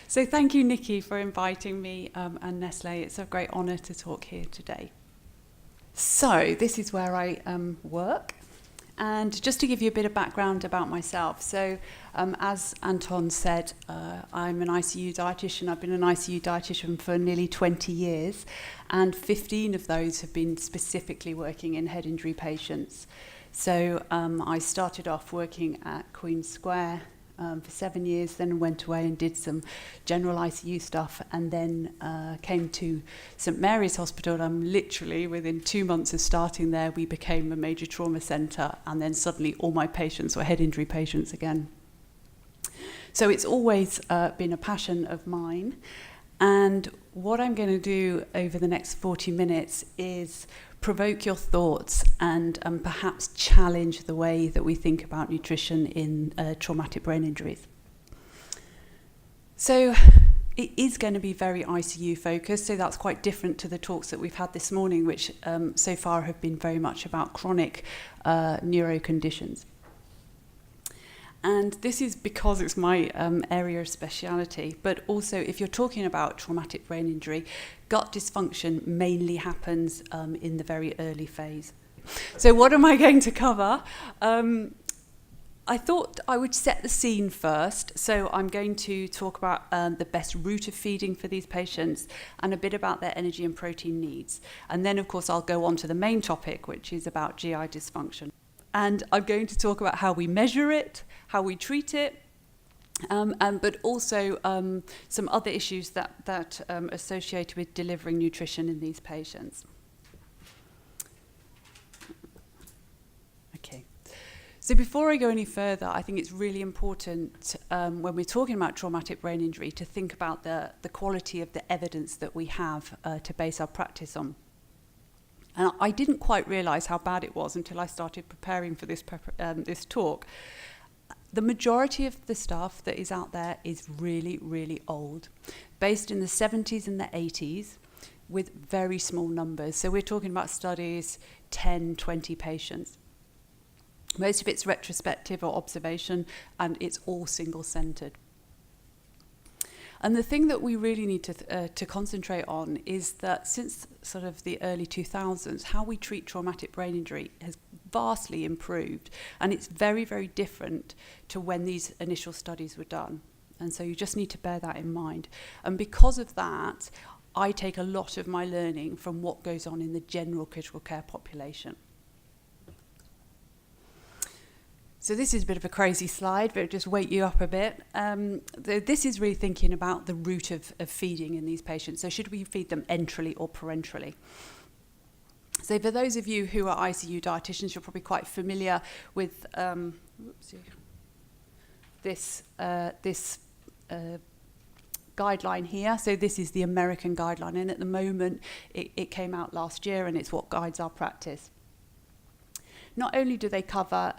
So thank you, Nikki, for inviting me and Nestle. It's a great honour to talk here today. So this is where I work. And just to give you a bit of background about myself, so as Anton said, I'm an ICU dietitian. I've been an ICU dietitian for nearly 20 years, and 15 of those have been specifically working in head injury patients. So I started off working at Queen Square for 7 years, then went away and did some general ICU stuff, and then came to St Mary's Hospital. Literally within 2 months of starting there, we became a major trauma centre, and then suddenly all my patients were head injury patients again. So it's always been a passion of mine, and what I'm going to do over the next 40 minutes is provoke your thoughts and perhaps challenge the way that we think about nutrition in traumatic brain injuries. So it is going to be very ICU focused, so that's quite different to the talks that we've had this morning, which so far have been very much about chronic neuro conditions. And this is because it's my area of speciality, but also if you're talking about traumatic brain injury, gut dysfunction mainly happens in the very early phase. So what am I going to cover? I thought I would set the scene first, so I'm going to talk about the best route of feeding for these patients and a bit about their energy and protein needs. And then, of course, I'll go on to the main topic, which is about GI dysfunction. And I'm going to talk about how we measure it, how we treat it, but also some other issues that associated with delivering nutrition in these patients. Okay. So before I go any further, I think it's really important when we're talking about traumatic brain injury to think about the quality of the evidence that we have to base our practice on. And I didn't quite realise how bad it was until I started preparing for this talk. The majority of the stuff that is out there is really, really old, based in the 70s and the 80s, with very small numbers. So we're talking about studies, 10, 20 patients. Most of it's retrospective or observation, and it's all single-centred. And the thing that we really need to concentrate on is that since sort of the early 2000s, how we treat traumatic brain injury has vastly improved. And it's very, very different to when these initial studies were done. And so you just need to bear that in mind. And because of that, I take a lot of my learning from what goes on in the general critical care population. So this is a bit of a crazy slide, but it'll just wake you up a bit. This is really thinking about the route of feeding in these patients. So should we feed them enterally or parenterally? So for those of you who are ICU dietitians, you're probably quite familiar with this guideline here. So this is the American guideline, and at the moment it came out last year, and it's what guides our practice. Not only do they cover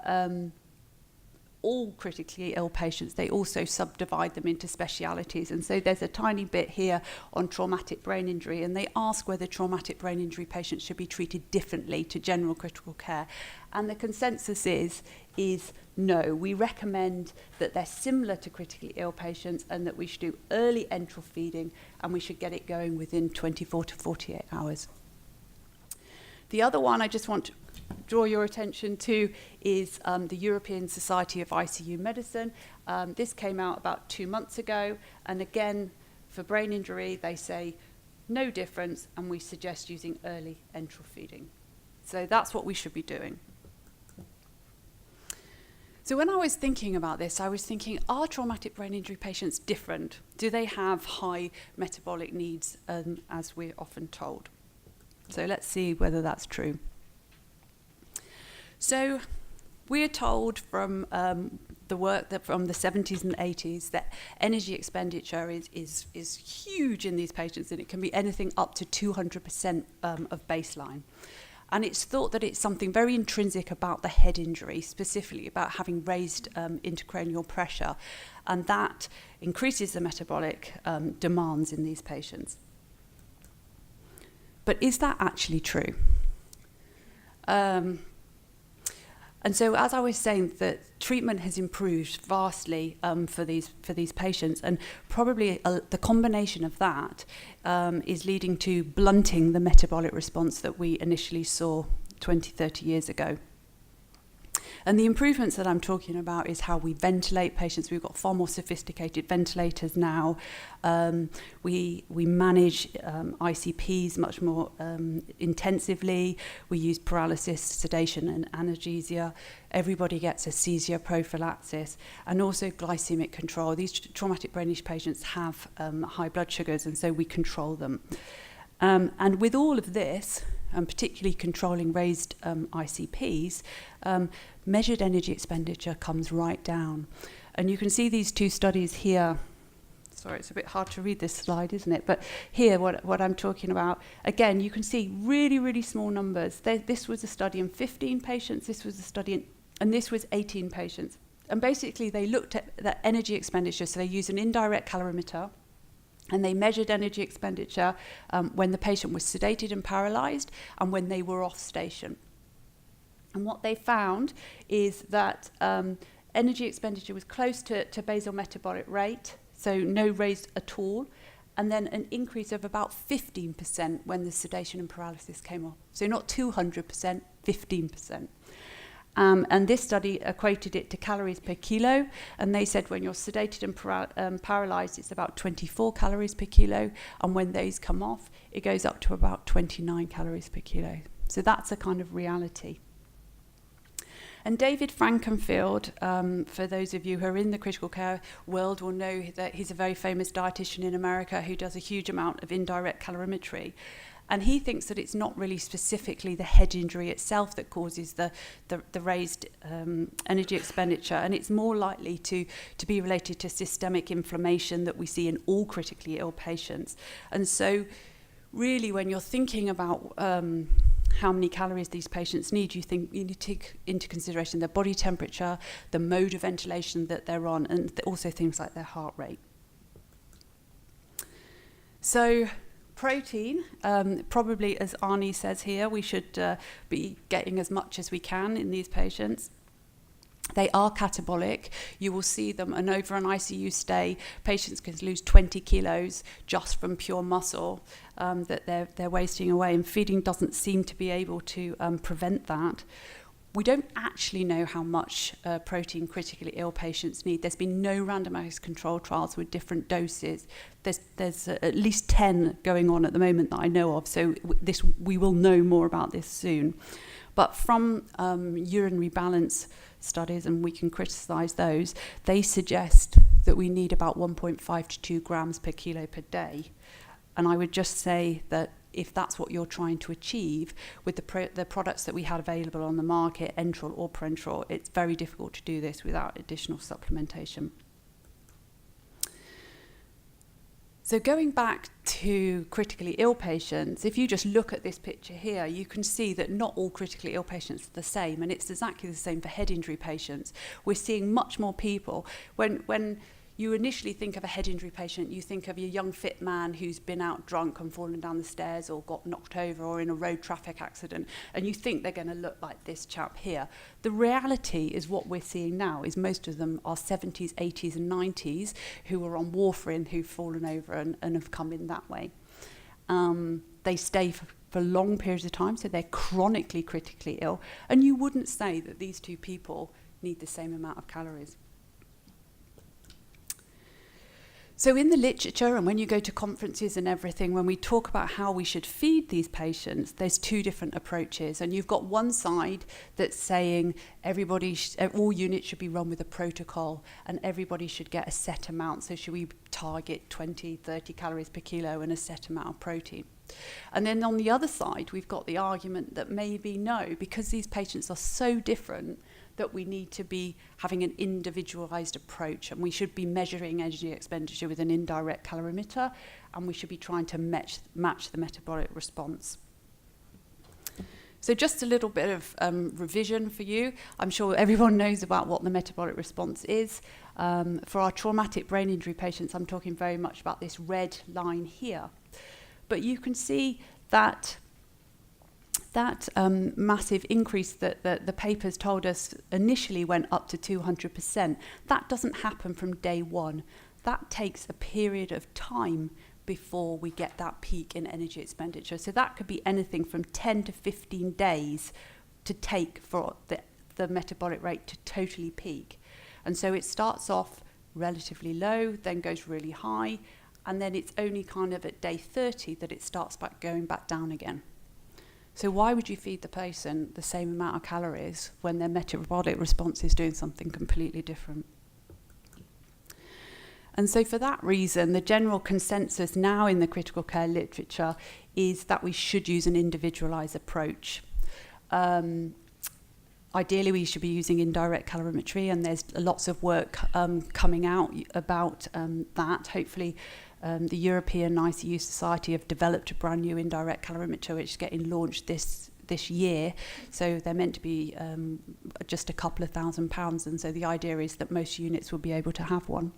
all critically ill patients, they also subdivide them into specialities. And so there's a tiny bit here on traumatic brain injury, and they ask whether traumatic brain injury patients should be treated differently to general critical care. And the consensus is no. We recommend that they're similar to critically ill patients and that we should do early enteral feeding, and we should get it going within 24 to 48 hours. The other one I just want to draw your attention to is the European Society of ICU Medicine. This came out about 2 months ago, and again, for brain injury, they say no difference, and we suggest using early enteral feeding. So that's what we should be doing. So when I was thinking about this, I was thinking, are traumatic brain injury patients different? Do they have high metabolic needs, as we're often told? So let's see whether that's true. So we're told from the work that from the 70s and 80s that energy expenditure is huge in these patients, and it can be anything up to 200% of baseline. And it's thought that it's something very intrinsic about the head injury, specifically about having raised intracranial pressure, and that increases the metabolic demands in these patients. But is that actually true? And so, as I was saying, the treatment has improved vastly for these patients, and probably the combination of that is leading to blunting the metabolic response that we initially saw 20, 30 years ago. And the improvements that I'm talking about is how we ventilate patients. We've got far more sophisticated ventilators now. We manage ICPs much more intensively. We use paralysis, sedation, and analgesia. Everybody gets a seizure prophylaxis, and also glycemic control. These traumatic brain injury patients have high blood sugars, and so we control them. And with all of this, and particularly controlling raised ICPs, measured energy expenditure comes right down. And you can see these two studies here. Sorry, it's a bit hard to read this slide, isn't it? But here, what I'm talking about, again, you can see really, really small numbers. This was a study in 15 patients, this was a study and this was 18 patients. And basically, they looked at the energy expenditure, so they used an indirect calorimeter, and they measured energy expenditure when the patient was sedated and paralysed and when they were off station. And what they found is that energy expenditure was close to basal metabolic rate, so no raise at all, and then an increase of about 15% when the sedation and paralysis came off. So not 200%, 15%. And this study equated it to calories per kilo, and they said when you're sedated and paralysed, it's about 24 calories per kilo, and when those come off, it goes up to about 29 calories per kilo. So that's a kind of reality. And David Frankenfield, for those of you who are in the critical care world, will know that he's a very famous dietitian in America who does a huge amount of indirect calorimetry. And he thinks that it's not really specifically the head injury itself that causes the raised energy expenditure, and it's more likely to be related to systemic inflammation that we see in all critically ill patients. And so really, when you're thinking about how many calories these patients need, you need to take into consideration their body temperature, the mode of ventilation that they're on, and also things like their heart rate. So protein, probably as Arnie says here, we should be getting as much as we can in these patients. They are catabolic. You will see them, and over an ICU stay, patients can lose 20 kilos just from pure muscle that they're wasting away, and feeding doesn't seem to be able to prevent that. We don't actually know how much protein critically ill patients need. There's been no randomized control trials with different doses. There's at least 10 going on at the moment that I know of, so we will know more about this soon. But from urinary balance studies, and we can criticise those, they suggest that we need about 1.5 to 2 grams per kilo per day. And I would just say that if that's what you're trying to achieve with the products that we had available on the market, enteral or parenteral, it's very difficult to do this without additional supplementation. So going back to critically ill patients, if you just look at this picture here, you can see that not all critically ill patients are the same, and it's exactly the same for head injury patients. We're seeing much more people. When you initially think of a head injury patient, you think of a young fit man who's been out drunk and fallen down the stairs or got knocked over or in a road traffic accident, and you think they're going to look like this chap here. The reality is what we're seeing now is most of them are 70s, 80s and 90s who are on warfarin, who've fallen over and have come in that way. They stay for long periods of time, so they're chronically critically ill, and you wouldn't say that these two people need the same amount of calories. So in the literature, and when you go to conferences and everything, when we talk about how we should feed these patients, there's two different approaches. And you've got one side that's saying all units should be run with a protocol and everybody should get a set amount. So should we target 20, 30 calories per kilo and a set amount of protein? And then on the other side, we've got the argument that maybe no, because these patients are so different, that we need to be having an individualized approach, and we should be measuring energy expenditure with an indirect calorimeter, and we should be trying to match the metabolic response. So just a little bit of revision for you. I'm sure everyone knows about what the metabolic response is. For our traumatic brain injury patients, I'm talking very much about this red line here. But you can see that that massive increase that the papers told us initially went up to 200%. That doesn't happen from day one. That takes a period of time before we get that peak in energy expenditure. So that could be anything from 10 to 15 days to take for the metabolic rate to totally peak. And so it starts off relatively low, then goes really high, and then it's only kind of at day 30 that it starts going back down again. So why would you feed the patient the same amount of calories when their metabolic response is doing something completely different? And so for that reason, the general consensus now in the critical care literature is that we should use an individualised approach. Ideally, we should be using indirect calorimetry, and there's lots of work coming out about that. Hopefully, the European ICU Society have developed a brand new indirect calorimeter, which is getting launched this year. So they're meant to be just a couple of £1,000, and so the idea is that most units will be able to have one.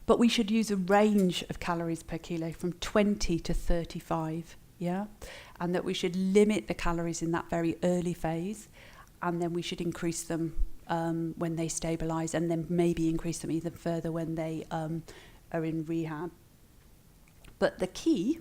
But we should use a range of calories per kilo from 20 to 35, yeah? And that we should limit the calories in that very early phase, and then we should increase them when they stabilise, and then maybe increase them even further when they are in rehab. But the key,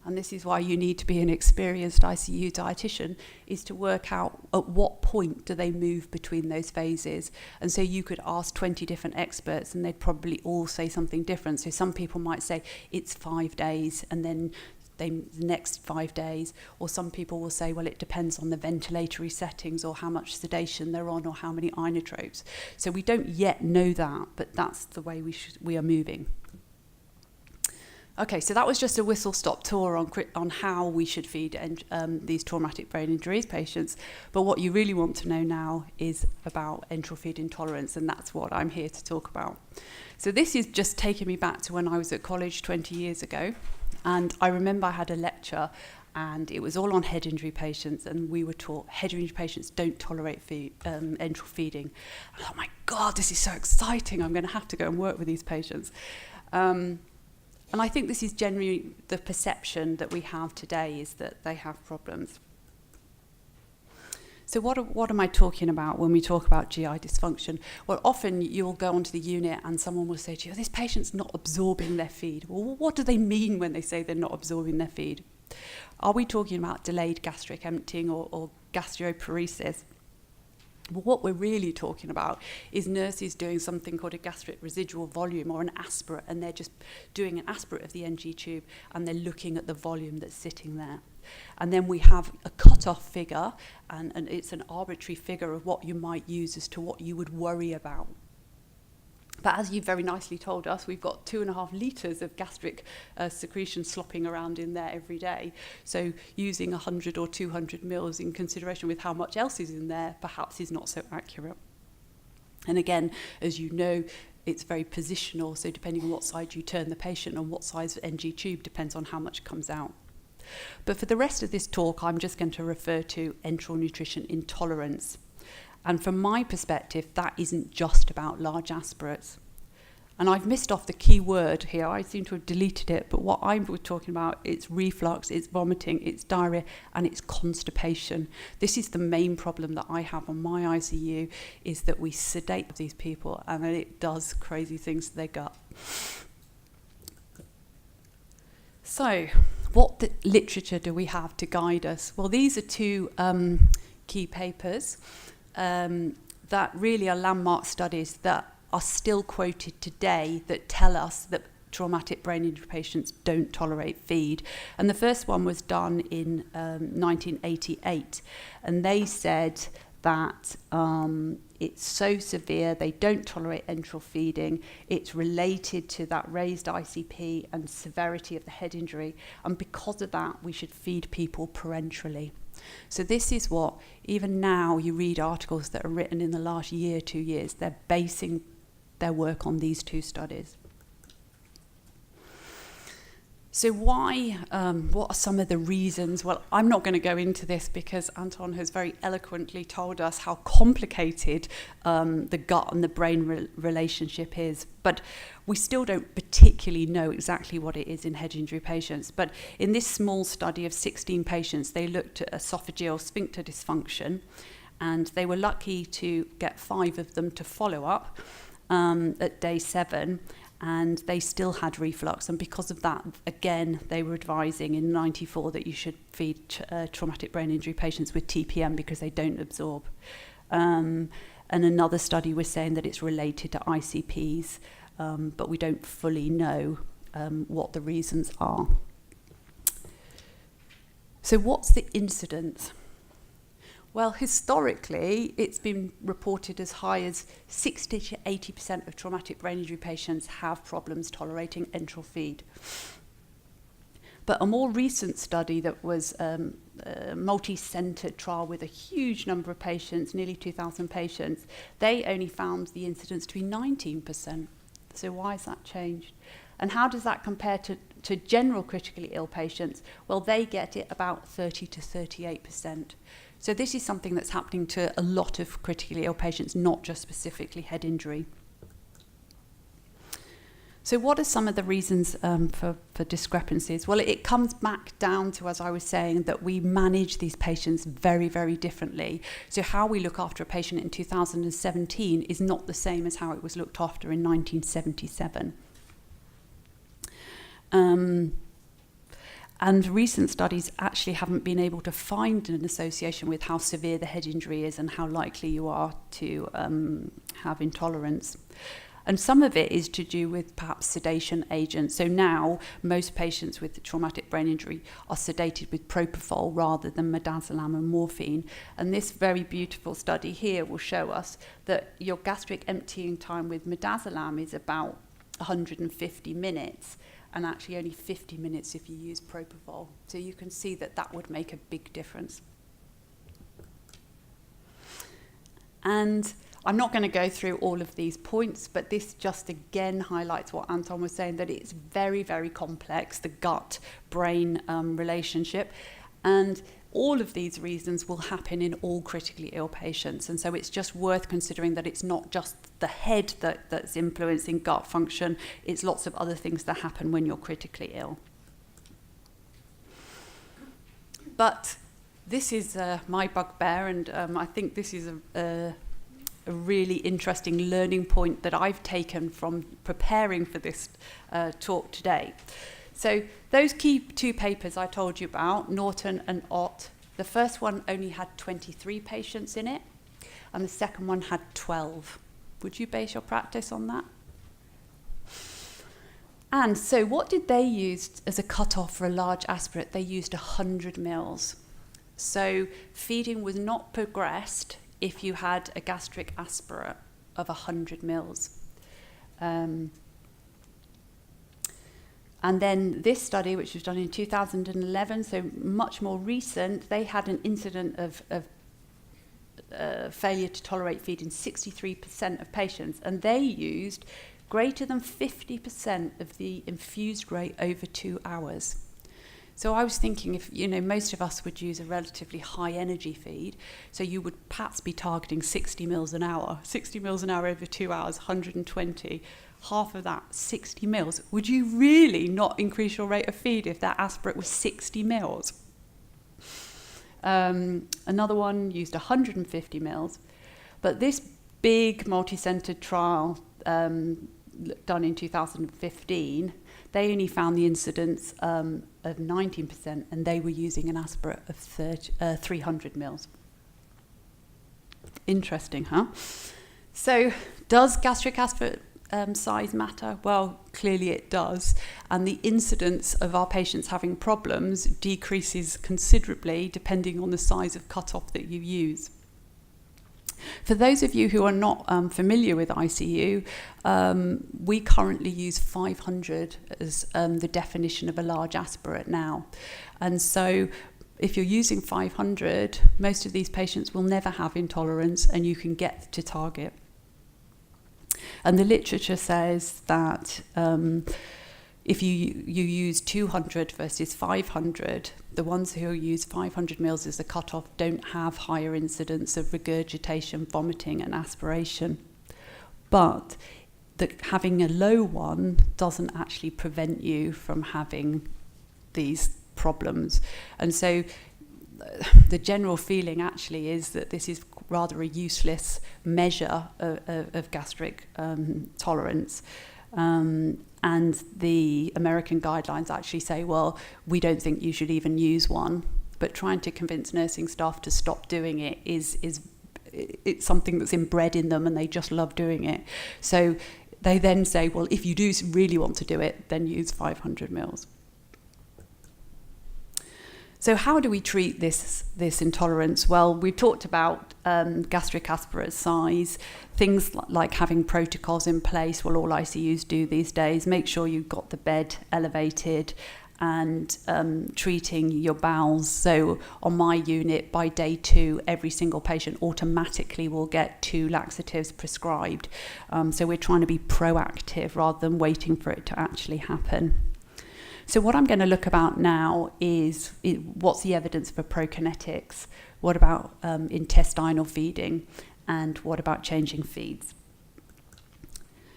and this is why you need to be an experienced ICU dietitian, is to work out at what point do they move between those phases. And so you could ask 20 different experts and they'd probably all say something different. So some people might say it's 5 days and then the next 5 days, or some people will say, well, it depends on the ventilatory settings or how much sedation they're on or how many inotropes. So we don't yet know that, but that's the way we are moving. Okay, so that was just a whistle-stop tour on how we should feed these traumatic brain injuries patients. But what you really want to know now is about enteral feed intolerance, and that's what I'm here to talk about. So this is just taking me back to when I was at college 20 years ago. And I remember I had a lecture, and it was all on head injury patients, and we were taught head injury patients don't tolerate enteral feeding. I thought, my God, this is so exciting. I'm going to have to go and work with these patients. And I think this is generally the perception that we have today, is that they have problems. So what am I talking about when we talk about GI dysfunction? Well, often you'll go onto the unit and someone will say to you, this patient's not absorbing their feed. Well, what do they mean when they say they're not absorbing their feed? Are we talking about delayed gastric emptying or gastroparesis? Well, what we're really talking about is nurses doing something called a gastric residual volume or an aspirate, and they're just doing an aspirate of the NG tube and they're looking at the volume that's sitting there. And then we have a cut-off figure, and it's an arbitrary figure of what you might use as to what you would worry about. But as you very nicely told us, we've got 2.5 litres of gastric secretion slopping around in there every day. So using 100 or 200 mils in consideration with how much else is in there perhaps is not so accurate. And again, as you know, it's very positional, so depending on what side you turn the patient and what size NG tube depends on how much comes out. But for the rest of this talk, I'm just going to refer to enteral nutrition intolerance. And from my perspective, that isn't just about large aspirates. And I've missed off the key word here. I seem to have deleted it, but what I'm talking about, it's reflux, it's vomiting, it's diarrhea, and it's constipation. This is the main problem that I have on my ICU, is that we sedate these people and then it does crazy things to their gut. So, what literature do we have to guide us? Well, these are two key papers that really are landmark studies that are still quoted today that tell us that traumatic brain injury patients don't tolerate feed. And the first one was done in 1988, and they said that it's so severe, they don't tolerate enteral feeding, it's related to that raised ICP and severity of the head injury, and because of that we should feed people parenterally. So this is what, even now you read articles that are written in the last year, 2 years, they're basing their work on these two studies. So why, what are some of the reasons? Well, I'm not going to go into this because Anton has very eloquently told us how complicated the gut and the brain relationship is. But we still don't particularly know exactly what it is in head injury patients. But in this small study of 16 patients, they looked at esophageal sphincter dysfunction, and they were lucky to get 5 of them to follow up at day 7. And they still had reflux, and because of that, again, they were advising in 94 that you should feed traumatic brain injury patients with TPM because they don't absorb. And another study was saying that it's related to ICPs, but we don't fully know what the reasons are. So what's the incidence? Well, historically, it's been reported as high as 60 to 80% of traumatic brain injury patients have problems tolerating enteral feed. But a more recent study that was a multi-centred trial with a huge number of patients, nearly 2,000 patients, they only found the incidence to be 19%. So why has that changed? And how does that compare to general critically ill patients? Well, they get it about 30 to 38%. So this is something that's happening to a lot of critically ill patients, not just specifically head injury. So what are some of the reasons for discrepancies? Well, it comes back down to, as I was saying, that we manage these patients very, very differently. So how we look after a patient in 2017 is not the same as how it was looked after in 1977. And recent studies actually haven't been able to find an association with how severe the head injury is and how likely you are to have intolerance. And some of it is to do with perhaps sedation agents. So now most patients with traumatic brain injury are sedated with propofol rather than midazolam and morphine. And this very beautiful study here will show us that your gastric emptying time with midazolam is about 150 minutes. And actually only 50 minutes if you use propofol. So you can see that that would make a big difference. And I'm not going to go through all of these points, but this just again highlights what Anton was saying, that it's very, very complex, the gut-brain relationship. And all of these reasons will happen in all critically ill patients. And so it's just worth considering that it's not just the head that's influencing gut function, it's lots of other things that happen when you're critically ill. But this is my bugbear, and I think this is a really interesting learning point that I've taken from preparing for this talk today. So those key 2 papers I told you about, Norton and Ott, the first one only had 23 patients in it, and the second one had 12. Would you base your practice on that? And so what did they use as a cutoff for a large aspirate? They used 100 mils. So feeding was not progressed if you had a gastric aspirate of 100 mils. And then this study, which was done in 2011, so much more recent, they had an incident of failure to tolerate feed in 63% of patients, and they used greater than 50% of the infused rate over 2 hours. So I was thinking, if most of us would use a relatively high energy feed, so you would perhaps be targeting 60 mils an hour. 60 mils an hour over 2 hours, 120. Half of that, 60 mils. Would you really not increase your rate of feed if that aspirate was 60 mils? Another one used 150 mils. But this big multi-centered trial done in 2015, they only found the incidence of 19%, and they were using an aspirate of 300 mils. Interesting, huh? So does gastric aspirate size matter? Well, clearly it does. And the incidence of our patients having problems decreases considerably depending on the size of cutoff that you use. For those of you who are not familiar with ICU, we currently use 500 as the definition of a large aspirate now. And so if you're using 500, most of these patients will never have intolerance and you can get to target. And the literature says that if you use 200 versus 500, the ones who use 500 mils as the cutoff don't have higher incidence of regurgitation, vomiting and aspiration. But having a low one doesn't actually prevent you from having these problems. And so the general feeling actually is that this is rather a useless measure of gastric tolerance. And the American guidelines actually say, well, we don't think you should even use one. But trying to convince nursing staff to stop doing it it's something that's inbred in them, and they just love doing it. So they then say, well, if you do really want to do it, then use 500 mils. So how do we treat this intolerance? Well, we've talked about gastric aspirate size, things like having protocols in place. Well, all ICUs do these days. Make sure you've got the bed elevated and treating your bowels. So on my unit, by day 2, every single patient automatically will get 2 laxatives prescribed. So we're trying to be proactive rather than waiting for it to actually happen. So what I'm going to look about now is what's the evidence for prokinetics, what about intestinal feeding, and what about changing feeds.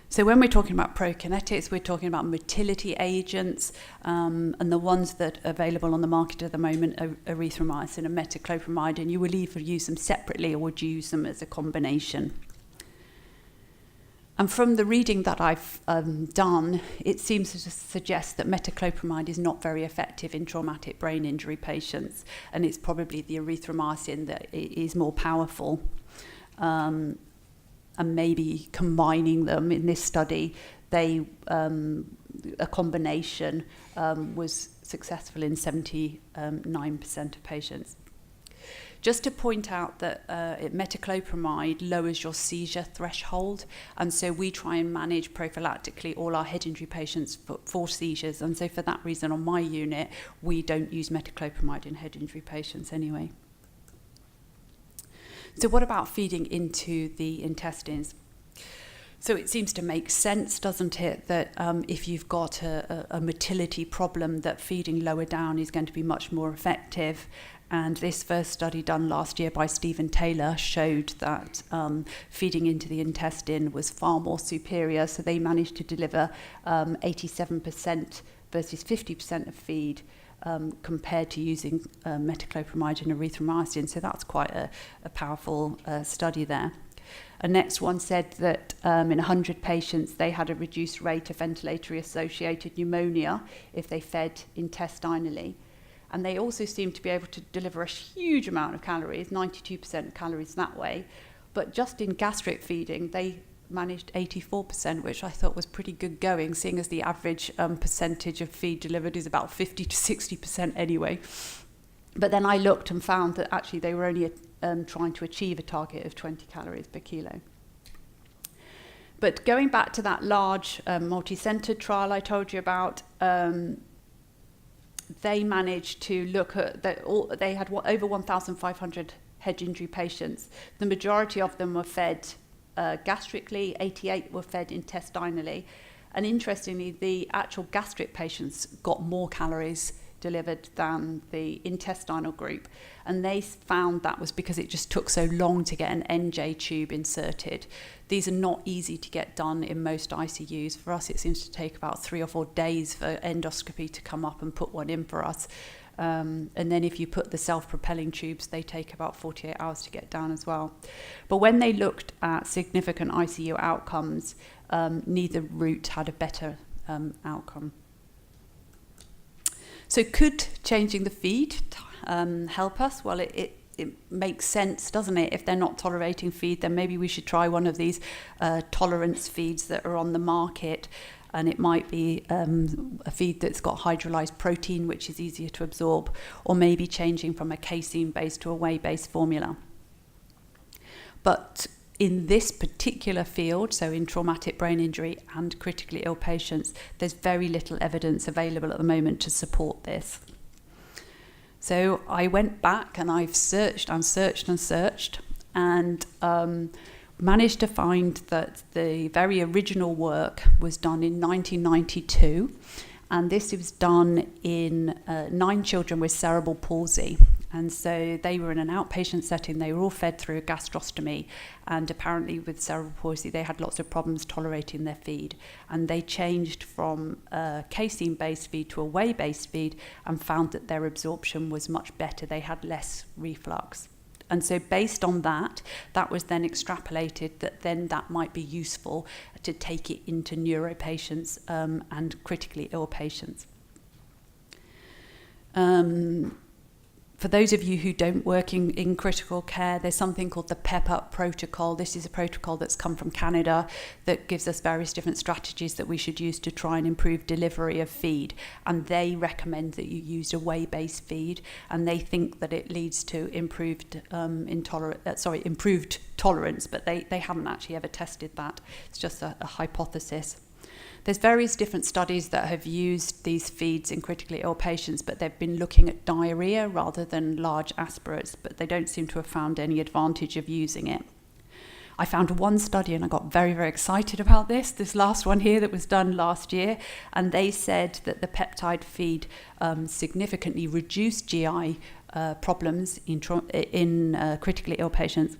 So when we're talking about prokinetics, we're talking about motility agents, and the ones that are available on the market at the moment are erythromycin and metoclopramide, and you will either use them separately or would use them as a combination. And from the reading that I've done, it seems to suggest that metoclopramide is not very effective in traumatic brain injury patients, and it's probably the erythromycin that is more powerful. And maybe combining them in this study, a combination was successful in 79% of patients. Just to point out that metoclopramide lowers your seizure threshold, and so we try and manage prophylactically all our head injury patients for seizures, and so for that reason on my unit we don't use metoclopramide in head injury patients anyway. So what about feeding into the intestines? So it seems to make sense, doesn't it, that if you've got a motility problem, that feeding lower down is going to be much more effective. And this first study done last year by Stephen Taylor showed that feeding into the intestine was far more superior. So they managed to deliver 87% versus 50% of feed compared to using metoclopramide and erythromycin. So that's quite a powerful study there. A next one said that in 100 patients, they had a reduced rate of ventilatory-associated pneumonia if they fed intestinally. And they also seem to be able to deliver a huge amount of calories, 92% calories that way. But just in gastric feeding, they managed 84%, which I thought was pretty good going, seeing as the average percentage of feed delivered is about 50 to 60% anyway. But then I looked and found that actually they were only trying to achieve a target of 20 calories per kilo. But going back to that large multi-centered trial I told you about, they managed to look at they had over 1,500 head injury patients. The majority of them were fed gastrically, 88 were fed intestinally, and interestingly, the actual gastric patients got more calories delivered than the intestinal group, and they found that was because it just took so long to get an NJ tube inserted. These are not easy to get done in most ICUs. For us, it seems to take about 3 or 4 days for endoscopy to come up and put one in for us. And then if you put the self-propelling tubes, they take about 48 hours to get down as well. But when they looked at significant ICU outcomes, neither route had a better outcome. So could changing the feed help us? Well, it makes sense, doesn't it? If they're not tolerating feed, then maybe we should try one of these tolerance feeds that are on the market. And it might be a feed that's got hydrolyzed protein, which is easier to absorb, or maybe changing from a casein-based to a whey-based formula. But in this particular field, so in traumatic brain injury and critically ill patients, there's very little evidence available at the moment to support this. So I went back and I've searched and managed to find that the very original work was done in 1992, And this was done in 9 children with cerebral palsy. And so they were in an outpatient setting. They were all fed through a gastrostomy. And apparently with cerebral palsy, they had lots of problems tolerating their feed. And they changed from a casein-based feed to a whey-based feed and found that their absorption was much better. They had less reflux. And so based on that, that was then extrapolated that then that might be useful to take it into neuro patients and critically ill patients. For those of you who don't work in critical care, there's something called the PEP-UP protocol. This is a protocol that's come from Canada that gives us various different strategies that we should use to try and improve delivery of feed. And they recommend that you use a whey-based feed, and they think that it leads to improved improved tolerance, but they haven't actually ever tested that. It's just a hypothesis. There's various different studies that have used these feeds in critically ill patients, but they've been looking at diarrhea rather than large aspirates, but they don't seem to have found any advantage of using it. I found one study, and I got very, very excited about this last one here that was done last year, and they said that the peptide feed significantly reduced GI problems in critically ill patients.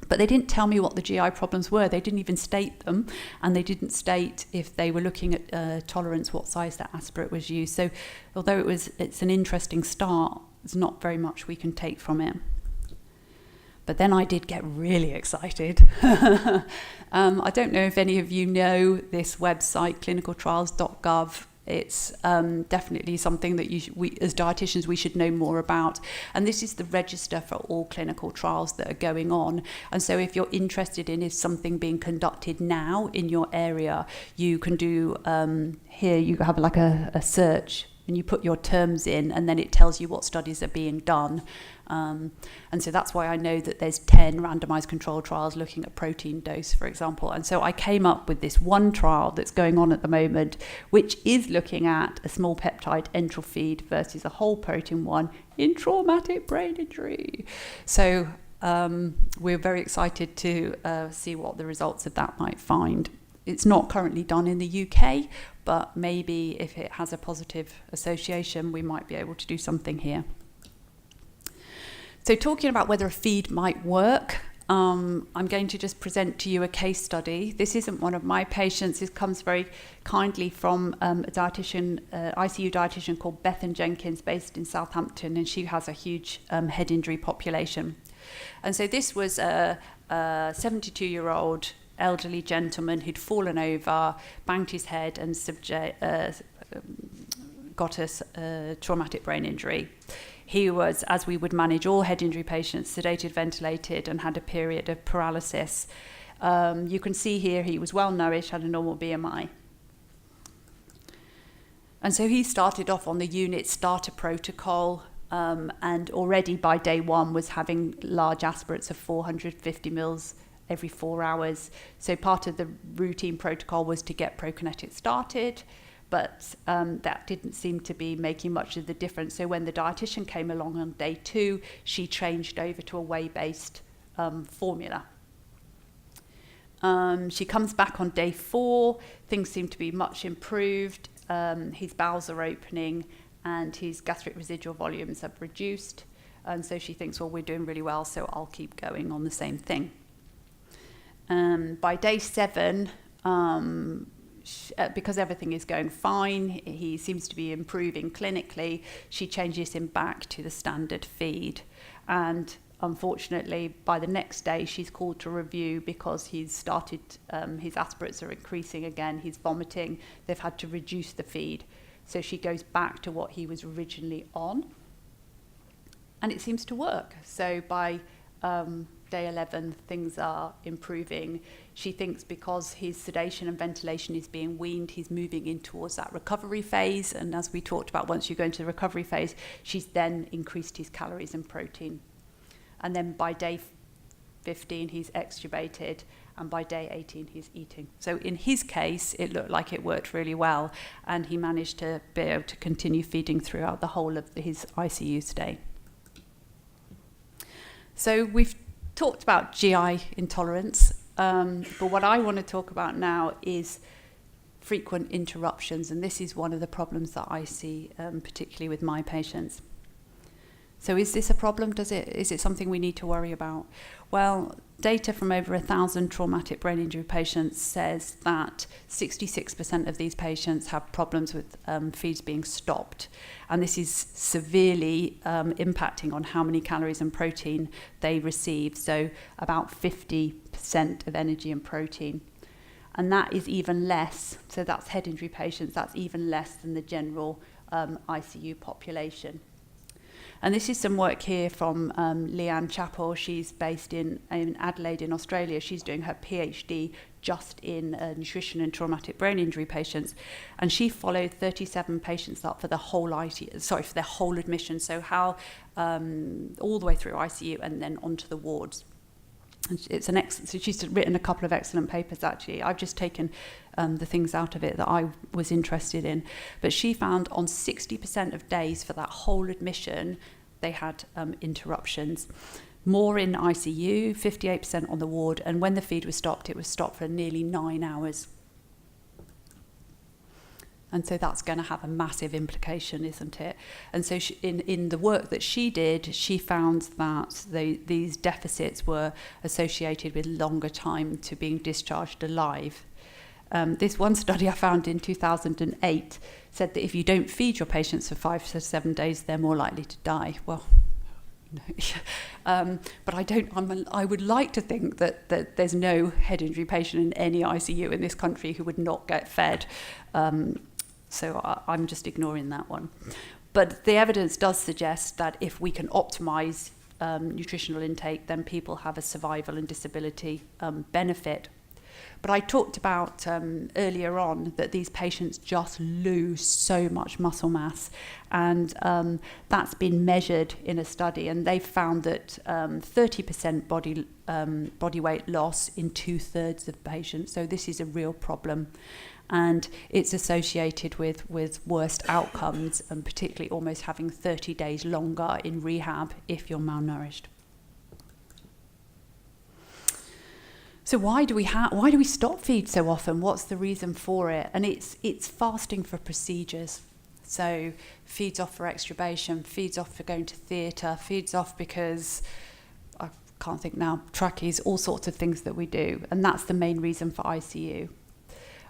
But they didn't tell me what the GI problems were. They didn't even state them, and they didn't state if they were looking at tolerance, what size that aspirate was used. So although it's an interesting start, there's not very much we can take from it. But then I did get really excited. I don't know if any of you know this website, clinicaltrials.gov. It's definitely something that we as dietitians we should know more about, and this is the register for all clinical trials that are going on. And so if you're interested in is something being conducted now in your area, you can do here you have like a search and you put your terms in, and then it tells you what studies are being done. And so that's why I know that there's 10 randomized controlled trials looking at protein dose, for example. And so I came up with this one trial that's going on at the moment, which is looking at a small peptide enteral feed versus a whole protein one in traumatic brain injury. So we're very excited to see what the results of that might find. It's not currently done in the UK, but maybe if it has a positive association, we might be able to do something here. So talking about whether a feed might work, I'm going to just present to you a case study. This isn't one of my patients. This comes very kindly from a dietitian, ICU dietitian called Bethan Jenkins, based in Southampton, and she has a huge head injury population. And so this was a 72-year-old elderly gentleman who'd fallen over, banged his head, and got a traumatic brain injury. He was, as we would manage all head injury patients, sedated, ventilated, and had a period of paralysis. You can see here he was well nourished, had a normal BMI. And so he started off on the unit starter protocol, and already by day 1 was having large aspirates of 450 mils every 4 hours. So part of the routine protocol was to get prokinetic started, but that didn't seem to be making much of the difference. So when the dietitian came along on day 2, she changed over to a whey-based formula. She comes back on day 4, things seem to be much improved. His bowels are opening and his gastric residual volumes have reduced. And so she thinks, well, we're doing really well, so I'll keep going on the same thing. By day 7, because everything is going fine, he seems to be improving clinically, she changes him back to the standard feed. And unfortunately, by the next day, she's called to review because he's started, his aspirates are increasing again, he's vomiting, they've had to reduce the feed. So she goes back to what he was originally on. And it seems to work. So by day 11, things are improving. She thinks because his sedation and ventilation is being weaned, he's moving in towards that recovery phase. And as we talked about, once you go into the recovery phase, she's then increased his calories and protein. And then by day 15, he's extubated, and by day 18, he's eating. So in his case, it looked like it worked really well, and he managed to be able to continue feeding throughout the whole of his ICU stay. So we've talked about GI intolerance, but what I want to talk about now is frequent interruptions, and this is one of the problems that I see, particularly with my patients. So is this a problem? Is it something we need to worry about? Well, data from over 1,000 traumatic brain injury patients says that 66% of these patients have problems with feeds being stopped. And this is severely impacting on how many calories and protein they receive. So about 50% of energy and protein. And that is even less, so that's head injury patients, that's even less than the general ICU population. And this is some work here from Leanne Chappell. She's based in Adelaide in Australia. She's doing her PhD just in nutrition and traumatic brain injury patients. And she followed 37 patients up for the whole for their whole admission. So how all the way through ICU and then onto the wards. It's an excellent. So she's written a couple of excellent papers actually. I've just taken the things out of it that I was interested in. But she found on 60% of days for that whole admission, they had interruptions. More in ICU, 58% on the ward, and when the feed was stopped, it was stopped for nearly 9 hours. And so that's going to have a massive implication, isn't it? And so in the work that she did, she found that these deficits were associated with longer time to being discharged alive. This one study I found in 2008 said that if you don't feed your patients for 5 to 7 days, they're more likely to die. Well, no. But I would like to think that there's no head injury patient in any ICU in this country who would not get fed. So I'm just ignoring that one. But the evidence does suggest that if we can optimize nutritional intake, then people have a survival and disability benefit. But I talked about earlier on that these patients just lose so much muscle mass, and that's been measured in a study, and they found that 30% body weight loss in 2/3 of patients. So this is a real problem. And it's associated with worse outcomes, and particularly almost having 30 days longer in rehab if you're malnourished. So why do we stop feed so often? What's the reason for it? And it's fasting for procedures. So feeds off for extubation, feeds off for going to theatre, feeds off because I can't think now, trachea, all sorts of things that we do, and that's the main reason for ICU.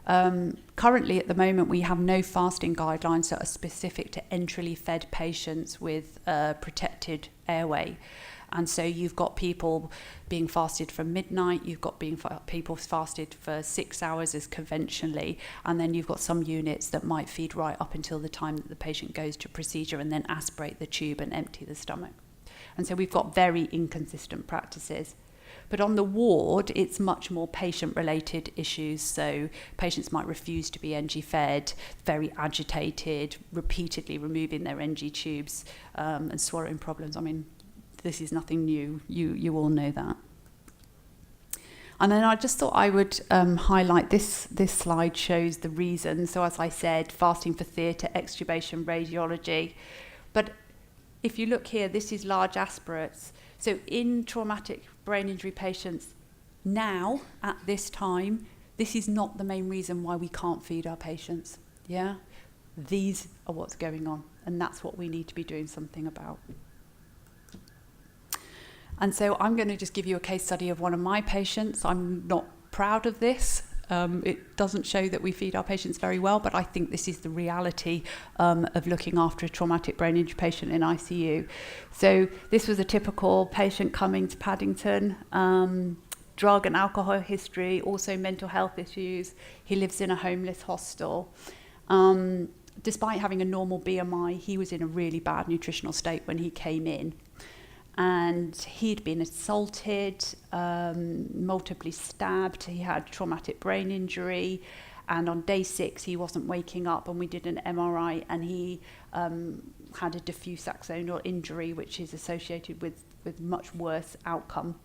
Currently, at the moment, we have no fasting guidelines that are specific to enterally fed patients with protected airway. And so you've got people being fasted from midnight, you've got people fasted for 6 hours as conventionally, and then you've got some units that might feed right up until the time that the patient goes to procedure and then aspirate the tube and empty the stomach. And so we've got very inconsistent practices. But on the ward, it's much more patient-related issues. So patients might refuse to be NG fed, very agitated, repeatedly removing their NG tubes, and swallowing problems. I mean, this is nothing new. You all know that. And then I just thought I would highlight this slide shows the reasons. So as I said, fasting for theatre, extubation, radiology. But if you look here, this is large aspirates. So in traumatic brain injury patients now, at this time, this is not the main reason why we can't feed our patients. Yeah? These are what's going on, and that's what we need to be doing something about. And so I'm going to just give you a case study of one of my patients. I'm not proud of this. It doesn't show that we feed our patients very well, but I think this is the reality of looking after a traumatic brain injury patient in ICU. So this was a typical patient coming to Paddington, drug and alcohol history, also mental health issues. He lives in a homeless hostel. Despite having a normal BMI, he was in a really bad nutritional state when he came in. And he'd been assaulted, multiply stabbed, he had traumatic brain injury, and on day 6 he wasn't waking up, and we did an MRI, and he had a diffuse axonal injury, which is associated with much worse outcome.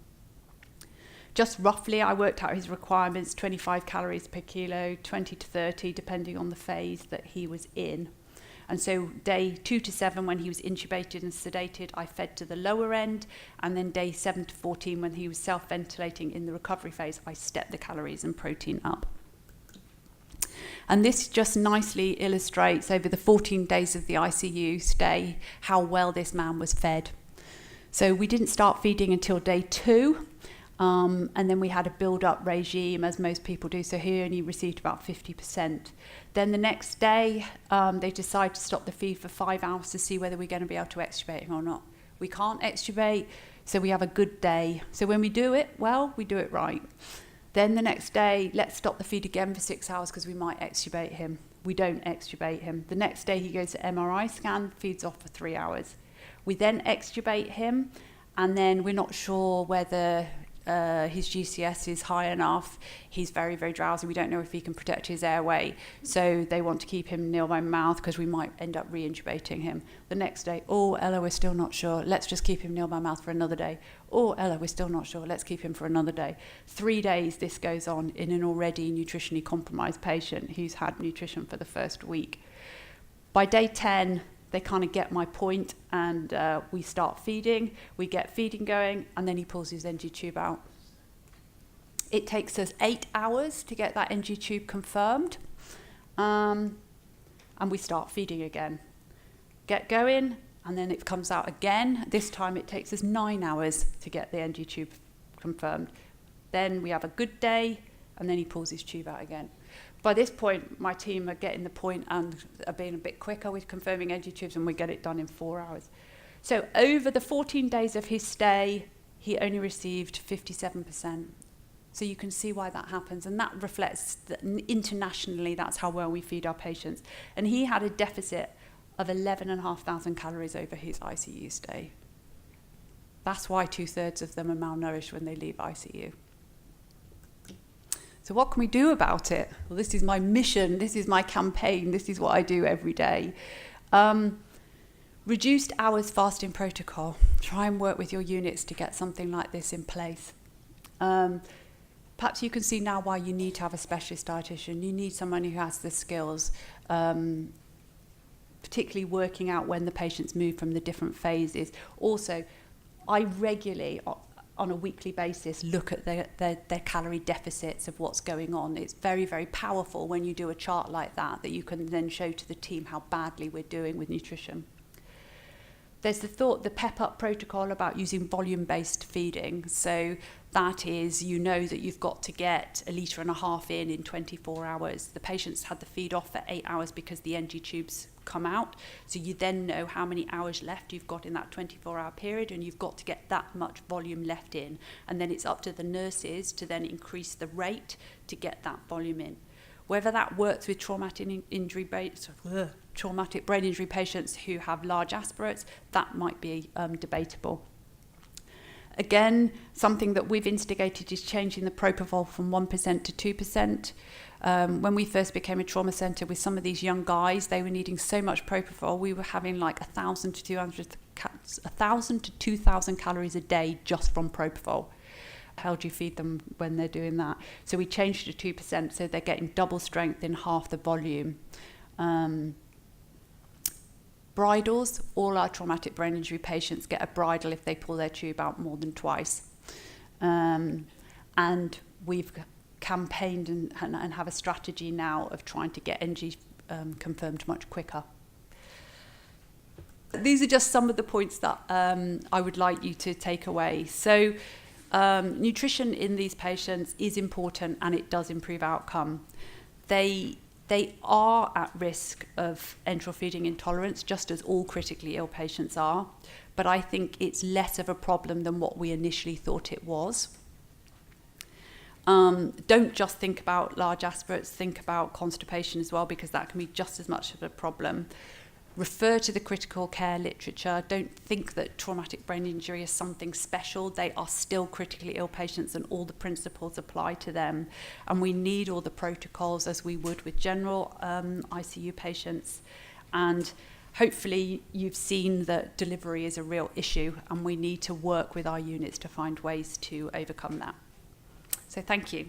Just roughly, I worked out his requirements, 25 calories per kilo, 20 to 30, depending on the phase that he was in. And so day 2 to 7, when he was intubated and sedated, I fed to the lower end. And then day 7 to 14, when he was self-ventilating in the recovery phase, I stepped the calories and protein up. And this just nicely illustrates over the 14 days of the ICU stay how well this man was fed. So we didn't start feeding until day 2, and then we had a build-up regime, as most people do, so he only received about 50%. Then the next day, they decided to stop the feed for 5 hours to see whether we're going to be able to extubate him or not. We can't extubate, so we have a good day. So when we do it, well, we do it right. Then the next day, let's stop the feed again for 6 hours because we might extubate him. We don't extubate him. The next day, he goes to MRI scan, feeds off for 3 hours. We then extubate him, and then we're not sure whether his GCS is high enough. He's very, very drowsy. We don't know if he can protect his airway. So they want to keep him near my mouth because we might end up re-intubating him. The next day, oh, Ella, we're still not sure. Let's just keep him near my mouth for another day. Oh, Ella, we're still not sure. Let's keep him for another day. 3 days this goes on in an already nutritionally compromised patient who's had nutrition for the first week. By day 10, they kind of get my point, and we start feeding. We get feeding going, and then he pulls his NG tube out. It takes us 8 hours to get that NG tube confirmed, and we start feeding again. Get going, and then it comes out again. This time it takes us 9 hours to get the NG tube confirmed. Then we have a good day, and then he pulls his tube out again. By this point, my team are getting the point and are being a bit quicker with confirming NG tubes, and we get it done in 4 hours. So over the 14 days of his stay, he only received 57%. So you can see why that happens, and that reflects that internationally that's how well we feed our patients. And he had a deficit of 11,500 calories over his ICU stay. That's why 2/3 of them are malnourished when they leave ICU. So what can we do about it? Well, this is my mission, this is my campaign, this is what I do every day. Reduced hours fasting protocol. Try and work with your units to get something like this in place. Perhaps you can see now why you need to have a specialist dietitian. You need someone who has the skills, particularly working out when the patients move from the different phases. Also, I regularly, on a weekly basis, look at their calorie deficits of what's going on. It's very, very powerful when you do a chart like that you can then show to the team how badly we're doing with nutrition. There's the PEP up protocol about using volume-based feeding. So that is, you know that you've got to get 1.5 litres in 24 hours. The patients had the feed off for 8 hours because the NG tubes come out. So you then know how many hours left you've got in that 24-hour period, and you've got to get that much volume left in. And then it's up to the nurses to then increase the rate to get that volume in. Whether that works with traumatic brain injury patients who have large aspirates, that might be debatable. Again, something that we've instigated is changing the propofol from 1% to 2%. When we first became a trauma centre with some of these young guys, they were needing so much propofol. We were having like 1,000 to 2,000 calories a day just from propofol. How do you feed them when they're doing that? So we changed it to 2%, so they're getting double strength in half the volume. Bridles, all our traumatic brain injury patients get a bridle if they pull their tube out more than twice. And we've campaigned and have a strategy now of trying to get NG confirmed much quicker. These are just some of the points that I would like you to take away. So nutrition in these patients is important, and it does improve outcome. They are at risk of enteral feeding intolerance, just as all critically ill patients are, but I think it's less of a problem than what we initially thought it was. Don't just think about large aspirates, think about constipation as well, because that can be just as much of a problem. Refer to the critical care literature. Don't think that traumatic brain injury is something special. They are still critically ill patients, and all the principles apply to them. And we need all the protocols as we would with general ICU patients. And hopefully you've seen that delivery is a real issue, and we need to work with our units to find ways to overcome that. So thank you.